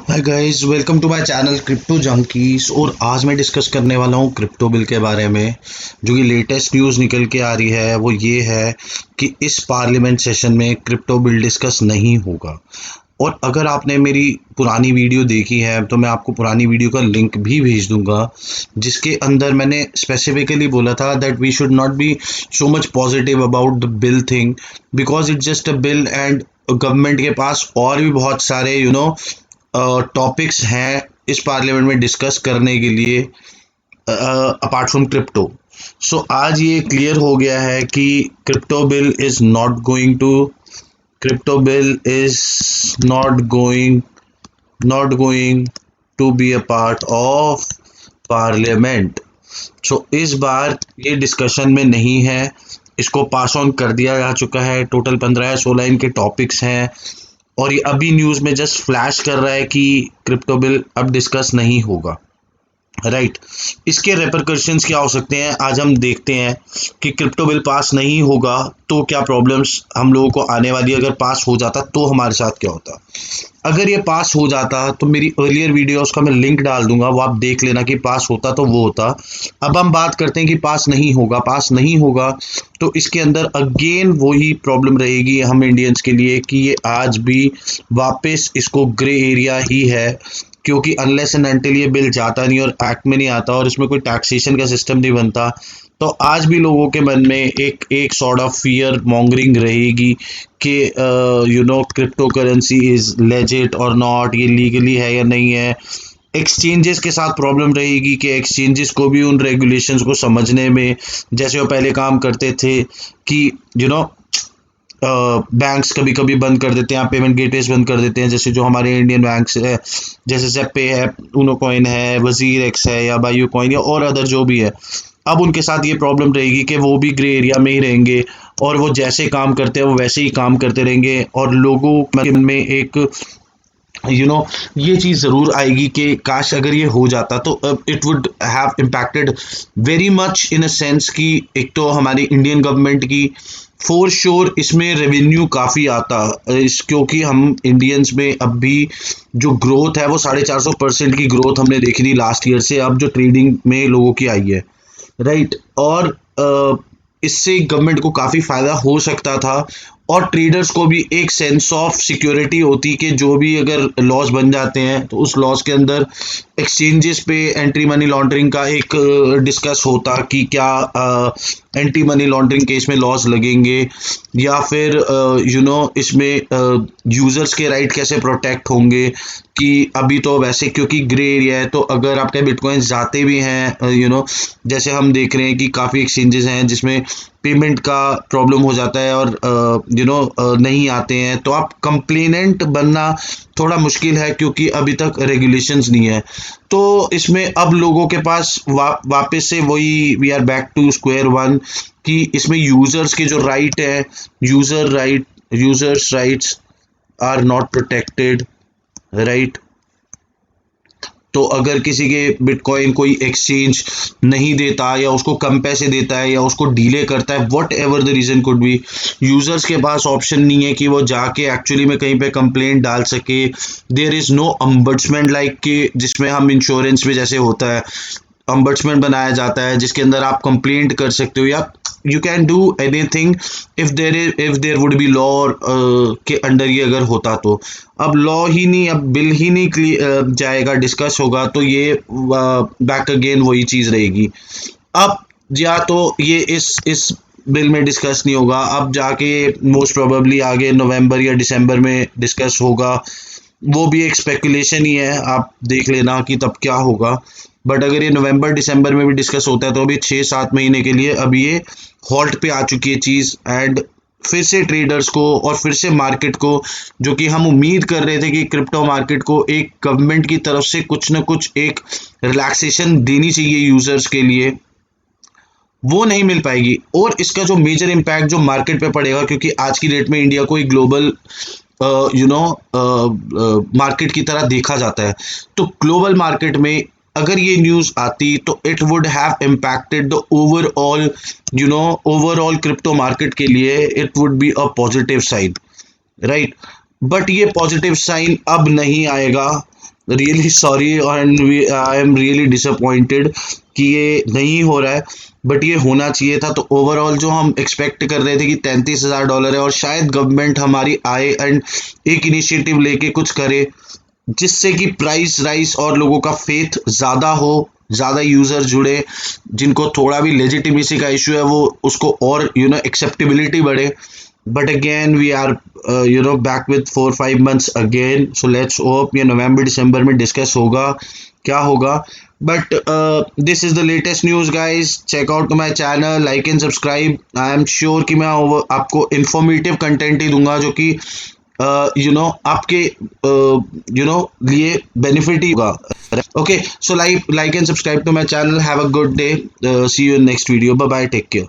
Hi guys, welcome to my channel crypto junkies. और आज मैं डिस्कस करने वाला हूँ क्रिप्टो बिल के बारे में। जो कि लेटेस्ट न्यूज़ निकल के आ रही है वो ये है कि इस पार्लियामेंट सेशन में क्रिप्टो बिल डिस्कस नहीं होगा। और अगर आपने मेरी पुरानी वीडियो देखी है तो मैं आपको पुरानी वीडियो का लिंक भी भेज दूंगा, जिसके अंदर मैंने स्पेसिफिकली बोला था that we should not be so much positive about the bill thing, because it's just a bill and government के पास और भी बहुत सारे टॉपिक्स हैं इस पार्लियामेंट में डिस्कस करने के लिए अपार्ट फ्रॉम क्रिप्टो। सो आज ये क्लियर हो गया है कि crypto bill is not going to crypto bill is not going to be a part of parliament। सो इस बार ये डिस्कशन में नहीं है, इसको पास ऑन कर दिया जा चुका है। टोटल 15 या 16 इनके टॉपिक्स हैं और ये अभी न्यूज़ में जस्ट फ्लैश कर रहा है कि क्रिप्टो बिल अब डिस्कस नहीं होगा। राइट, इसके रेपरकशंस क्या हो सकते हैं आज हम देखते हैं कि क्रिप्टो बिल पास नहीं होगा तो क्या प्रॉब्लम्स हम लोगों को आने वाली है। अगर पास हो जाता तो हमारे साथ क्या होता। अगर ये पास हो जाता तो मेरी अर्लियर वीडियोस का मैं लिंक डाल दूंगा, वो आप देख लेना कि पास होता तो वो होता। अब हम बात करते हैं कि पास नहीं होगा। पास नहीं होगा तो इसके अंदर अगेन वही प्रॉब्लम रहेगी हम इंडियंस के लिए कि ये आज भी वापस इसको ग्रे एरिया ही है, क्योंकि अनलेस एंड अनटिल ये बिल जाता नहीं और एक्ट में नहीं आता और इसमें कोई टैक्सेशन का सिस्टम नहीं बनता, तो आज भी लोगों के मन में एक एक सॉर्ट ऑफ फियर मॉन्गरिंग रहेगी कि क्रिप्टो करेंसी इज लेजिट और नॉट, ये लीगली है या नहीं है। एक्सचेंजेस के साथ प्रॉब्लम रहेगी कि एक्सचेंजेस को भी उन रेगुलेशंस को समझने में, जैसे वो पहले काम करते थे कि यू नो बैंक्स कभी कभी बंद कर देते हैं, पेमेंट गेटवेज बंद कर देते हैं, जैसे जो हमारे इंडियन बैंक्स है, जैसे ज़ेपे है, उनो कॉइन है, वजीर एक्स है या बायो कॉइन या और अदर जो भी है। अब उनके साथ ये प्रॉब्लम रहेगी कि वो भी ग्रे एरिया में ही रहेंगे और वो जैसे काम करते हैं वो वैसे ही काम करते रहेंगे और लोगों के मन में एक ये चीज़ ज़रूर आएगी कि काश अगर ये हो जाता तो it would have impacted very much in a sense कि एक तो हमारी इंडियन गवर्नमेंट की फॉर श्योर इसमें रेवेन्यू काफ़ी आता इस, क्योंकि हम इंडियंस में अब भी जो ग्रोथ है वो 450% की ग्रोथ हमने देखी थी लास्ट ईयर से अब जो ट्रेडिंग में लोगों की आई है। राइट, और इससे गवर्नमेंट को काफ़ी फ़ायदा हो सकता था और ट्रेडर्स को भी एक सेंस ऑफ सिक्योरिटी होती कि जो भी अगर लॉज बन जाते हैं तो उस लॉज के अंदर एक्सचेंजेस पे एंटी मनी लॉन्ड्रिंग का एक डिस्कस होता कि क्या एंटी मनी लॉन्ड्रिंग केस में लॉज लगेंगे या फिर इसमें यूज़र्स के राइट कैसे प्रोटेक्ट होंगे। कि अभी तो वैसे क्योंकि ग्रे एरिया है तो अगर आपके बिटकॉइंस जाते भी हैं जैसे हम देख रहे हैं कि काफ़ी एक्सचेंजेस हैं जिसमें पेमेंट का प्रॉब्लम हो जाता है और नहीं आते हैं, तो आप कंप्लेनेंट बनना थोड़ा मुश्किल है क्योंकि अभी तक रेगुलेशंस नहीं है। तो इसमें अब लोगों के पास वापस से वही we are back to square one कि इसमें यूज़र्स के जो राइट है, users rights are not protected. Right, तो अगर किसी के बिटकॉइन कोई एक्सचेंज नहीं देता या उसको कम पैसे देता है या उसको डीले करता है, what ever the reason could be, users के पास ऑप्शन नहीं है कि वो जाके एक्चुअली में कहीं पे कंप्लेंट डाल सके। देयर इज़ नो अम्बड्समैन लाइक कि जिसमें हम इंश्योरेंस में जैसे होता है अम्बड्समैन बनाया जाता है जिसके अंदर आप कंप्लेंट कर सकते हो या you can do anything if there would be law के अंडर ये अगर होता तो। अब लॉ ही नहीं, अब बिल ही नहीं जाएगा, डिस्कस होगा तो ये बैक अगेन वही चीज़ रहेगी। अब या तो ये इस बिल में डिस्कस नहीं होगा, अब जाके मोस्ट प्रोबेबली आगे नवंबर या दिसंबर में डिस्कस होगा, वो भी एक स्पेकुलेशन ही है, आप देख लेना कि तब क्या होगा। बट अगर ये नवंबर दिसंबर में भी डिस्कस होता है तो अभी 6-7 महीने के लिए अभी ये हॉल्ट पे आ चुकी है चीज़। एंड फिर से ट्रेडर्स को और फिर से मार्केट को, जो कि हम उम्मीद कर रहे थे कि क्रिप्टो मार्केट को एक गवर्नमेंट की तरफ से कुछ ना कुछ एक रिलैक्सेशन देनी चाहिए यूज़र्स के लिए, वो नहीं मिल पाएगी। और इसका जो मेजर इम्पैक्ट जो मार्केट पे पड़ेगा, क्योंकि आज की डेट में इंडिया को एक ग्लोबल मार्केट की तरह देखा जाता है, तो ग्लोबल मार्केट में अगर ये न्यूज़ आती तो it would have impacted the overall crypto market के लिए it would be a positive sign. Right, but ये पॉजिटिव साइन अब नहीं आएगा really sorry and I am really disappointed कि ये नहीं हो रहा है, बट ये होना चाहिए था। तो ओवरऑल जो हम एक्सपेक्ट कर रहे थे कि $33,000 है, और शायद गवर्नमेंट हमारी आए एंड एक इनिशिएटिव लेके कुछ करे जिससे कि प्राइस राइस और लोगों का फेथ ज़्यादा हो, ज़्यादा यूज़र जुड़े, जिनको थोड़ा भी लेजिटिमेसी का इशू है वो उसको और एक्सेप्टेबिलिटी बढ़े। But again we are back with 4-5 months again, so let's hope ये नवंबर दिसंबर में डिस्कस होगा क्या होगा। But this is the latest news guys, check out my channel, like and subscribe. I am sure कि मैं आपको इंफॉर्मेटिव कंटेंट ही दूंगा जो कि आपके लिए बेनिफिट ही होगा। Okay, so like and subscribe to my channel, have a good day, see you in next video, bye bye, take care.